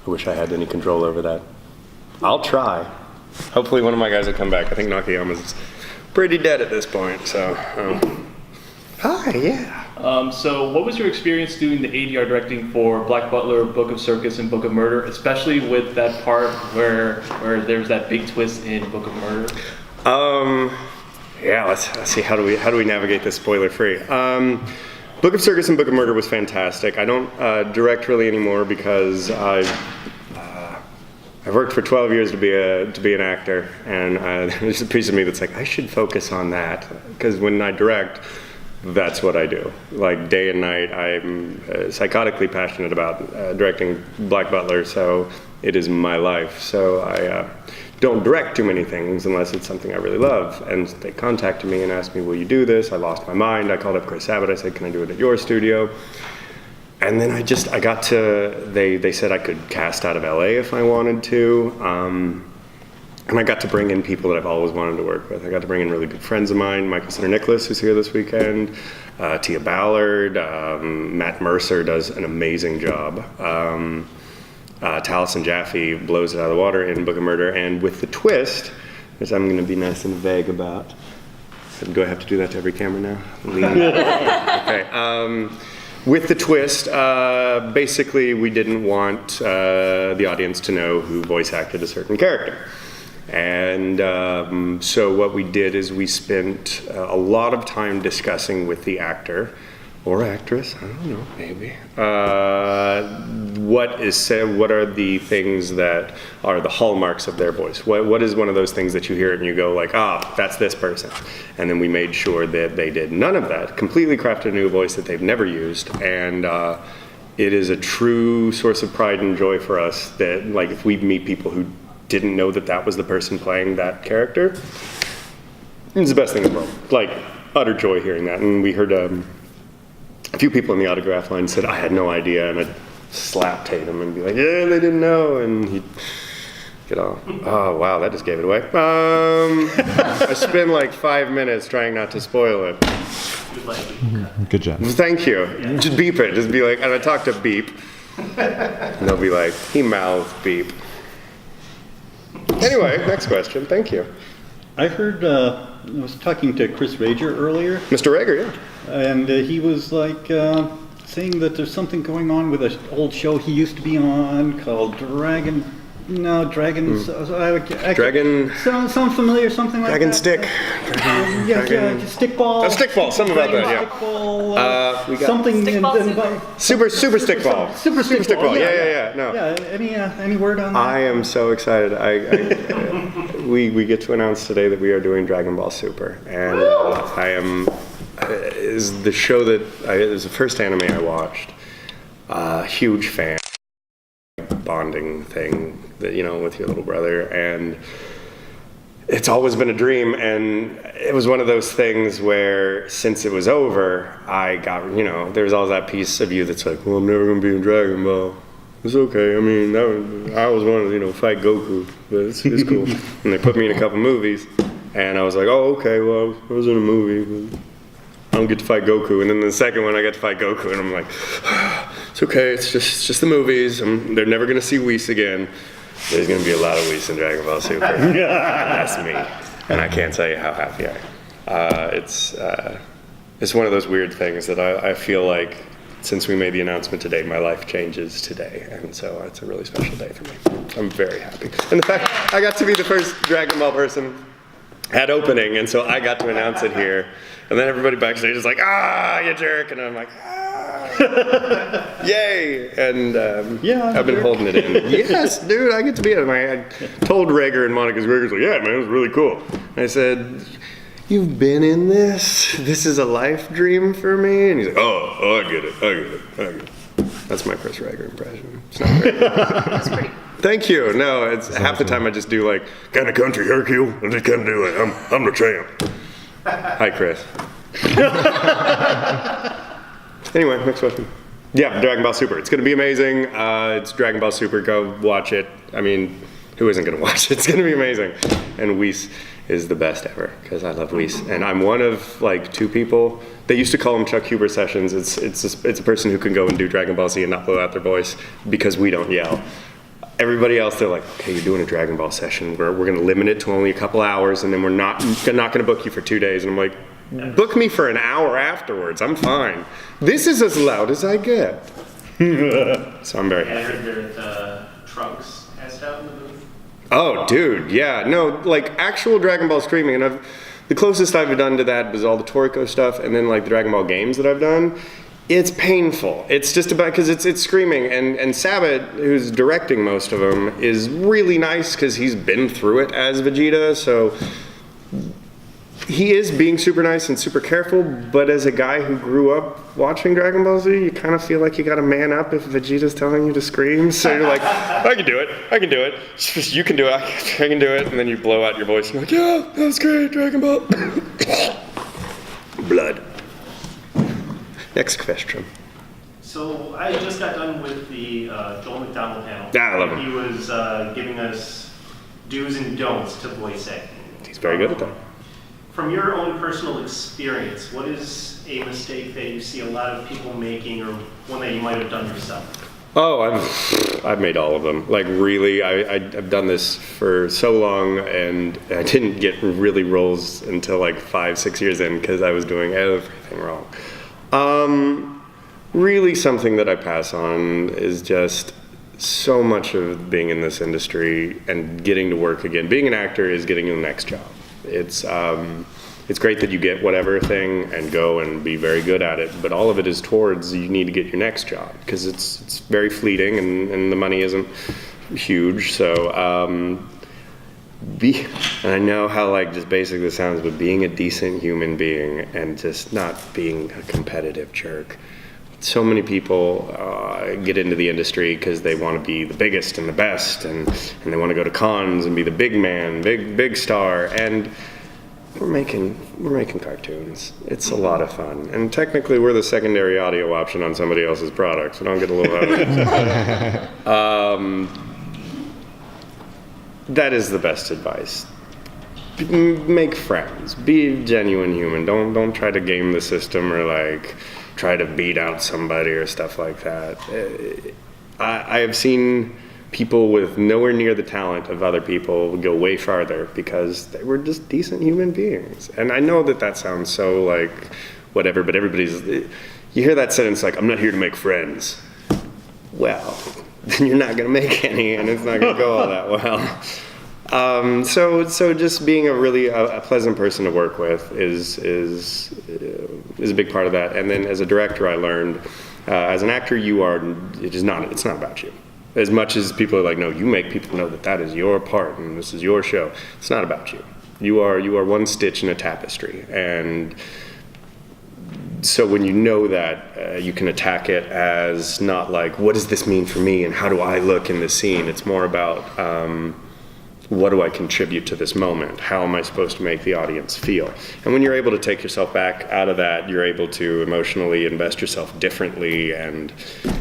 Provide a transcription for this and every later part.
I wish I had any control over that. I'll try. Hopefully one of my guys will come back. I think Nakayama's pretty dead at this point, so. Hi, yeah. So what was your experience doing the ADR directing for Black Butler, Book of Circus, and Book of Murder, especially with that part where there's that big twist in Book of Murder? Yeah, let's see, how do we navigate this spoiler free? Book of Circus and Book of Murder was fantastic. I don't direct really anymore because I've worked for 12 years to be an actor, and there's a piece of me that's like, I should focus on that, because when I direct, that's what I do. Like day and night, I'm psychotically passionate about directing Black Butler, so it is my life. So I don't direct too many things unless it's something I really love. And they contacted me and asked me, will you do this? I lost my mind. I called up Chris Abbott. I said, can I do it at your studio? And then I got to, they said I could cast out of LA if I wanted to. And I got to bring in people that I've always wanted to work with. I got to bring in really good friends of mine, Michael Center Nicholas, who's here this weekend, Tia Ballard, Matt Mercer does an amazing job. Taliesin Jaffe blows it out of the water in Book of Murder, and with the twist, which I'm going to be nice and vague about. Do I have to do that to every camera now? Okay. With the twist, basically we didn't want the audience to know who voice acted a certain character. And so what we did is we spent a lot of time discussing with the actor or actress, I don't know, maybe, what is said, what are the things that are the hallmarks of their voice? What is one of those things that you hear and you go like, that's this person? And then we made sure that they did none of that, completely crafted a new voice that they've never used, and it is a true source of pride and joy for us that, like, if we meet people who didn't know that was the person playing that character, it's the best thing in the world. Like, utter joy hearing that. And we heard a few people in the autograph line said, I had no idea, and I'd slap Tatum and be like, yeah, they didn't know, and he'd get all, oh wow, that just gave it away. I spent like 5 minutes trying not to spoil it. Good job. Thank you. Just beep it, just be like, and I talk to Beep, and they'll be like, he mouthed Beep. Anyway, next question. Thank you. I heard, I was talking to Chris Rager earlier. Mr. Rager, yeah. And he was like saying that there's something going on with an old show he used to be on called Dragon. Dragon. Sound familiar? Something like Dragon that. Stick. Yeah, Stickball. Oh, Stickball. Something about that. Yeah. Stickball. We got something. Super Stickball. Super Stickball. Yeah. No. Yeah. Any word on that? I am so excited. We get to announce today that we are doing Dragon Ball Super, and I am. Is the show that is the first anime I watched. Huge fan. Bonding thing that, you know, with your little brother, and it's always been a dream, and it was one of those things where since it was over, I got, you know, there's always that piece of you that's like, well, I'm never gonna be in Dragon Ball. It's okay. I mean, I always wanted to, you know, fight Goku, but it's cool. And they put me in a couple movies, and I was like, oh, okay, well, I was in a movie, but I don't get to fight Goku. And then the second one, I get to fight Goku, and I'm like, it's okay, it's just the movies. They're never gonna see Whis again. There's gonna be a lot of Whis in Dragon Ball Super. That's me, and I can't tell you how happy I am. It's one of those weird things that I feel like since we made the announcement today, my life changes today, and so it's a really special day for me. I'm very happy, and the fact I got to be the first Dragon Ball person at opening, and so I got to announce it here, and then everybody backstage is like, you jerk, and I'm like, yay, and I've been holding it in. Yes, dude, I get to be it. And I told Rager and Monica, Rager's like, yeah, man, it was really cool. And I said, you've been in this? This is a life dream for me? And he's like, oh, I get it. That's my Chris Rager impression. It's not very good. That's great. Thank you. No, it's half awesome. The time I just do like, kind of country Hercule. I just can't do it. I'm the champ. Hi, Chris. Anyway, next question. Yeah, Dragon Ball Super. It's going to be amazing. It's Dragon Ball Super. Go watch it. I mean, who isn't going to watch it? It's going to be amazing. And Whis is the best ever because I love Whis. And I'm one of like 2 people. They used to call them Chuck Huber sessions. It's a person who can go and do Dragon Ball Z and not blow out their voice because we don't yell. everybody else, they're like, okay, you're doing a Dragon Ball session. We're going to limit it to only a couple hours, and then we're not going to book you for 2 days. And I'm like, book me for an hour afterwards. I'm fine. This is as loud as I get. So I'm very happy. I heard that Trunks passed out in the movie. Oh, dude, yeah. No, like actual Dragon Ball screaming. And the closest I've done to that was all the Toriko stuff, and then like the Dragon Ball games that I've done. It's painful. It's just about, because it's screaming, and Sabat, who's directing most of them, is really nice because he's been through it as Vegeta, so he is being super nice and super careful, but as a guy who grew up watching Dragon Ball Z, you kind of feel like you gotta man up if Vegeta's telling you to scream, so you're like, I can do it, you can do it, I can do it, and then you blow out your voice and you're like, yeah, that was great, Dragon Ball. Blood. Next question. So I just got done with the Joel McDonald panel. Yeah, I love him. He was giving us do's and don'ts to voice acting. He's very good at that. From your own personal experience, what is a mistake that you see a lot of people making, or one that you might have done yourself? Oh, I've made all of them. Like really, I've done this for so long, and I didn't get really roles until like 5-6 years in because I was doing everything wrong. Really something that I pass on is just so much of being in this industry and getting to work again. Being an actor is getting the next job. It's great that you get whatever thing and go and be very good at it, but all of it is towards you need to get your next job because it's very fleeting and the money isn't huge. So and I know how like just basic this sounds, but being a decent human being and just not being a competitive jerk. So many people get into the industry because they want to be the biggest and the best, and they want to go to cons and be the big man, big star. And we're making cartoons. It's a lot of fun, and technically we're the secondary audio option on somebody else's product. So don't get a little out of it. That is the best advice. Make friends. Be a genuine human. Don't try to game the system or like try to beat out somebody or stuff like that. I have seen people with nowhere near the talent of other people go way farther because they were just decent human beings. And I know that sounds so like whatever, but you hear that sentence like, I'm not here to make friends. Well, then you're not gonna make any, and it's not gonna go all that well. So just being a pleasant person to work with is a big part of that. And then as a director, I learned as an actor, it's not about you. As much as people are like, no, you make people know that is your part and this is your show. It's not about you. You are one stitch in a tapestry, and so when you know that, you can attack it as not like, what does this mean for me and how do I look in this scene? It's more about what do I contribute to this moment? How am I supposed to make the audience feel? And when you're able to take yourself back out of that, you're able to emotionally invest yourself differently and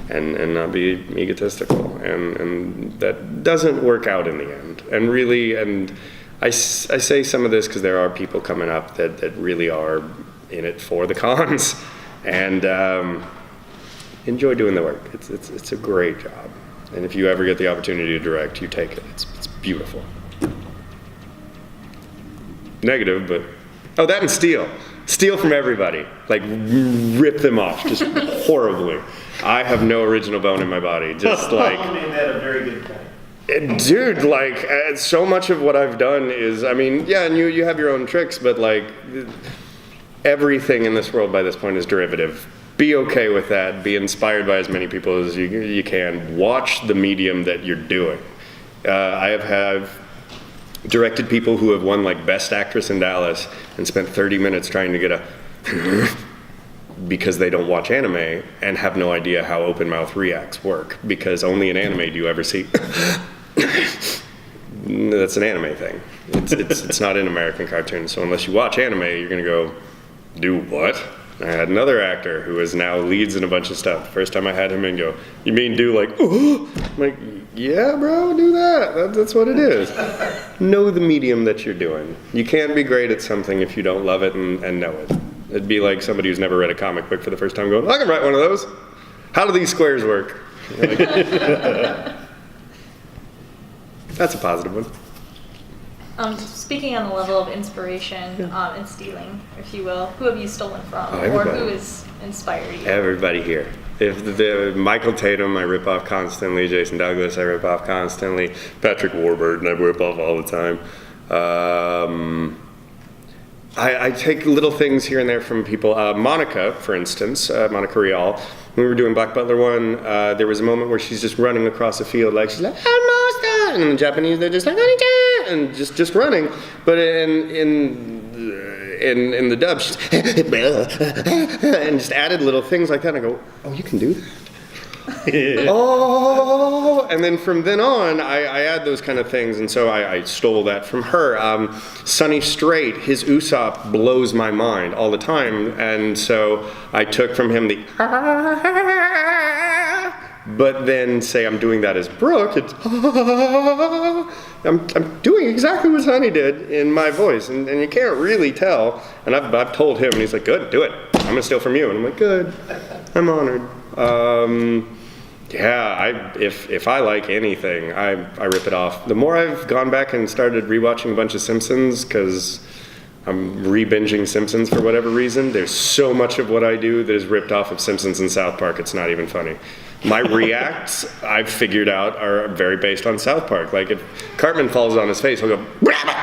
not be egotistical. And that doesn't work out in the end. And really, and I say some of this because there are people coming up that really are in it for the cons and enjoy doing the work. It's a great job. And if you ever get the opportunity to direct, you take it. It's beautiful. Negative, but that and steal from everybody, like rip them off just horribly. I have no original bone in my body, just like made that a very good point. Dude, like so much of what I've done is, I mean, yeah, and you have your own tricks, but like everything in this world by this point is derivative. Be okay with that. Be inspired by as many people as you can. Watch the medium that you're doing. I have directed people who have won like Best Actress in Dallas and spent 30 minutes trying to get a because they don't watch anime and have no idea how open mouth reacts work, because only in anime do you ever see that's an anime thing. It's not in American cartoons. So unless you watch anime, you're gonna go, do what? I had another actor who is now leads in a bunch of stuff. The first time I had him in, go, you mean do like, ooh? I'm like, yeah, bro, do that. That's what it is. Know the medium that you're doing. You can't be great at something if you don't love it and know it. It'd be like somebody who's never read a comic book for the first time going, I can write one of those. How do these squares work? Like, That's a positive one. Speaking on the level of inspiration and stealing, if you will, who have you stolen from, Oh, or everybody. who has inspired you? Everybody here. If the Michael Tatum, I rip off constantly. Jason Douglas, I rip off constantly. Patrick Warburton, I rip off all the time. I take little things here and there from people. Monica, for instance, Monica Rial. When we were doing Black Butler 1, there was a moment where she's just running across the field, like she's like, almost done. And in the Japanese, they're just like, and just running. But in the dub, she's and just added little things like that. And I go, oh, you can do that. Oh, and then from then on, I add those kind of things, and so I stole that from her. Sonny Strait, his Usopp blows my mind all the time, and so I took from him the but then say I'm doing that as Brook, it's I'm doing exactly what Sonny did in my voice, and you can't really tell, and I've told him, and he's like, good, do it, I'm gonna steal from you, and I'm like, good, I'm honored. If I like anything, I rip it off. The more I've gone back and started rewatching a bunch of Simpsons, because I'm re-binging Simpsons for whatever reason, there's so much of what I do that is ripped off of Simpsons and South Park, it's not even funny. My reacts, I've figured out, are very based on South Park. Like if Cartman falls on his face, he'll go, "Rabbit!"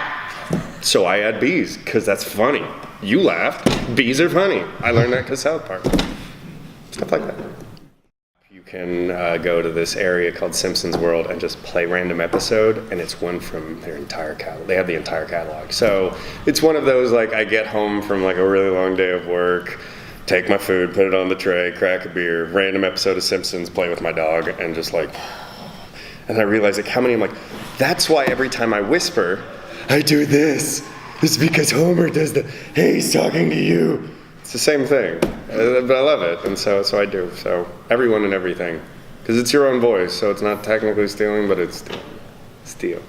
So I add bees, because that's funny. You laughed, bees are funny. I learned that because South Park. Stuff like that. You can go to this area called Simpsons World and just play random episode, and it's one from their entire catalog. They have the entire catalog. So it's one of those, like, I get home from like a really long day of work, take my food, put it on the tray, crack a beer, random episode of Simpsons, play with my dog, and just like, and I realize like how many, I'm like, that's why every time I whisper, I do this. It's because Homer does the, hey, he's talking to you. It's the same thing, but I love it, and so I do. So everyone and everything, because it's your own voice, so it's not technically stealing, but it's steal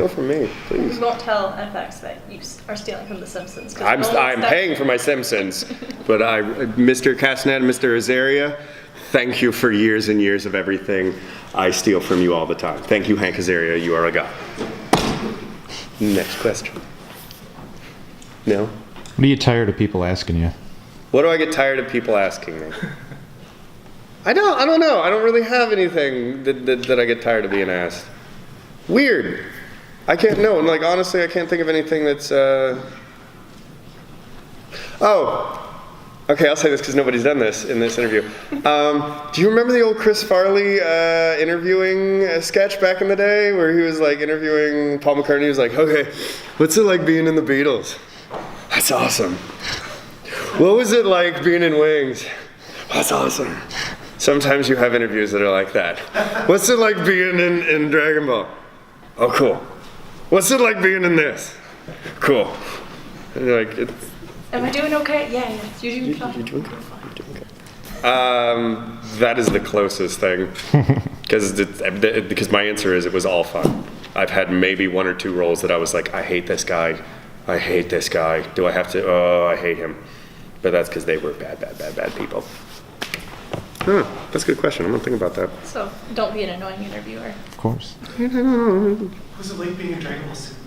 from me, please. We won't tell FX that you are stealing from The Simpsons. I'm paying for my Simpsons, but Mr. Castnet, Mr. Azaria, thank you for years and years of everything. I steal from you all the time. Thank you, Hank Azaria. You are a god. Next question. No? What are you tired of people asking you? What do I get tired of people asking me? I don't know. I don't really have anything that I get tired of being asked. Weird. I can't know. And like honestly, I can't think of anything that's. Okay. I'll say this because nobody's done this in this interview. Do you remember the old Chris Farley interviewing sketch back in the day where he was like interviewing Paul McCartney? He was like, "Okay, what's it like being in the Beatles?" That's awesome. What was it like being in Wings? That's awesome. Sometimes you have interviews that are like that. What's it like being in Dragon Ball? Oh, cool. What's it like being in this? Cool. And you're like, am I doing okay? Yeah. You're doing fine. You're doing good. That is the closest thing. Because my answer is it was all fun. I've had maybe one or two roles that I was like, I hate this guy. Do I have to? Oh, I hate him. But that's because they were bad people. That's a good question. I'm going to think about that. So don't be an annoying interviewer. Of course. Who's it like being a Dragon Ball Super?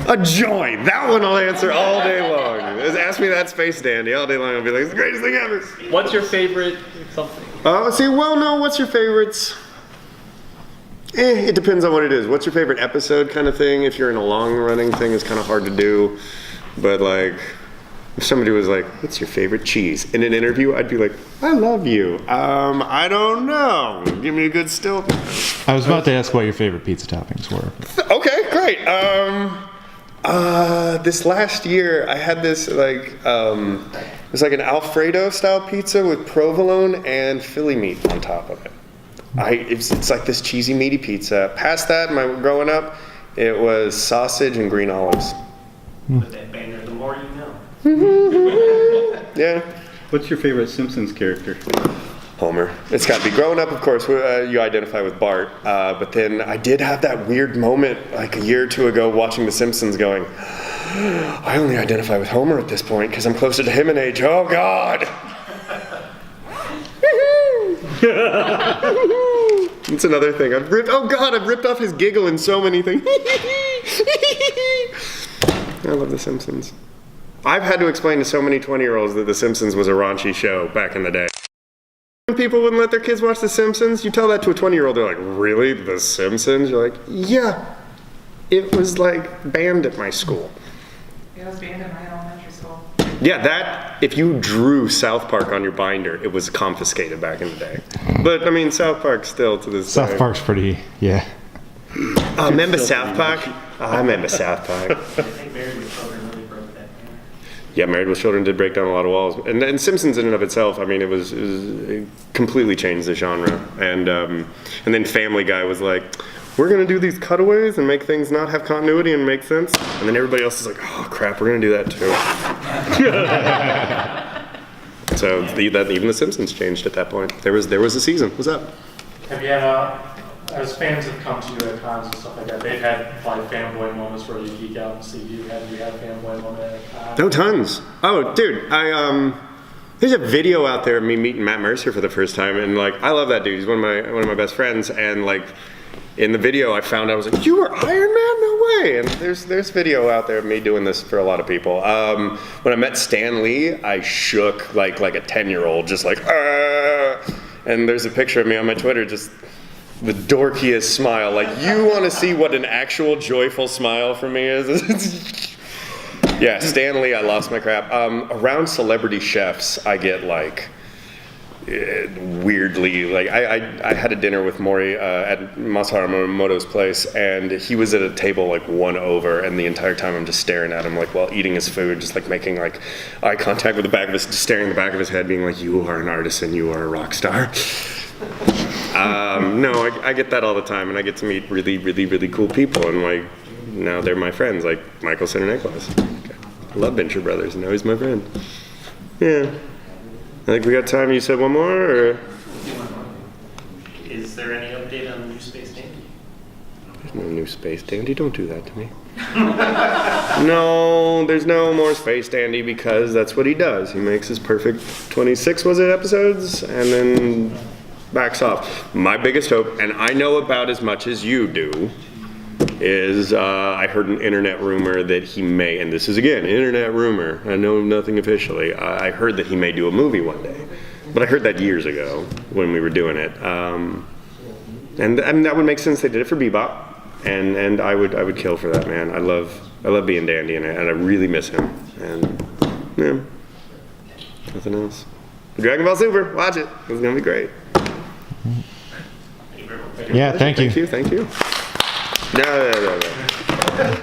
A joy. That one I'll answer all day long. Ask me that Space Dandy all day long. I'll be like, it's the greatest thing ever. What's your favorite something? What's your favorites? It depends on what it is. What's your favorite episode kind of thing? If you're in a long-running thing, it's kind of hard to do. But like, if somebody was like, what's your favorite cheese? In an interview, I'd be like, I love you. I don't know. Give me a good still. I was about to ask what your favorite pizza toppings were. Okay, great. This last year, I had this like, it was like an Alfredo style pizza with provolone and Philly meat on top of it. It's like this cheesy meaty pizza. Past that, growing up, it was sausage and green olives. With that banner, the more you know. Yeah. What's your favorite Simpsons character? Homer. It's got to be. Growing up, of course, you identify with Bart. But then I did have that weird moment like a year or two ago watching The Simpsons going, I only identify with Homer at this point because I'm closer to him in age. Oh, God. It's another thing. I've ripped off his giggle in so many things. I love The Simpsons. I've had to explain to so many 20-year-olds that The Simpsons was a raunchy show back in the day. When people wouldn't let their kids watch The Simpsons, you tell that to a 20-year-old, they're like, really? The Simpsons? You're like, yeah. It was like banned at my school. It was banned in my elementary school. Yeah, that, if you drew South Park on your binder, it was confiscated back in the day. But, I mean, South Park still to this day. South Park's pretty, yeah. Remember South Park? I remember South Park. I think Married with Children really broke that down. Yeah, Married with Children did break down a lot of walls. And Simpsons in and of itself, I mean, it completely changed the genre. And then Family Guy was like, we're going to do these cutaways and make things not have continuity and make sense. And then everybody else is like, oh, crap, we're going to do that too. So even The Simpsons changed at that point. There was a season. What's up? Have you had, as fans have come to you at cons and stuff like that, they've had like fanboy moments where you geek out and see you. Have you had a fanboy moment at a con? No, tons. Oh, dude, there's a video out there of me meeting Matt Mercer for the first time, and like, I love that dude. He's one of my best friends, and like, in the video I found out, I was like, you were Iron Man? No way. And there's video out there of me doing this for a lot of people. When I met Stan Lee, I shook like a 10-year-old, just like, ah! And there's a picture of me on my Twitter, just the dorkiest smile. Like, you want to see what an actual joyful smile for me is? Yeah, Stan Lee, I lost my crap. Around celebrity chefs, I get like, weirdly, like I had a dinner with Mori at Masaharu Morimoto's place, and he was at a table like one over, and the entire time I'm just staring at him like while eating his food, just like making like eye contact with the back of his, just staring at the back of his head, being like, you are an artist and you are a rock star. No, I get that all the time, and I get to meet really, really, really cool people, and like now they're my friends, like Michael Sinterniklaas. I love Venture Brothers, and now he's my friend. Yeah. I think we got time. You said one more, or? Is there any update on the new Space Dandy? There's no new Space Dandy. Don't do that to me. No, there's no more Space Dandy, because that's what he does. He makes his perfect 26, was it, episodes, and then backs off. My biggest hope, and I know about as much as you do, is I heard an internet rumor that he may, and this is again, internet rumor, I know nothing officially, I heard that he may do a movie one day. But I heard that years ago when we were doing it. And that would make sense. They did it for Bebop, and I would kill for that, man. I love being Dandy, and I really miss him. And yeah, nothing else. Dragon Ball Super, watch it. It's gonna be great. Yeah, thank you. Thank you. No.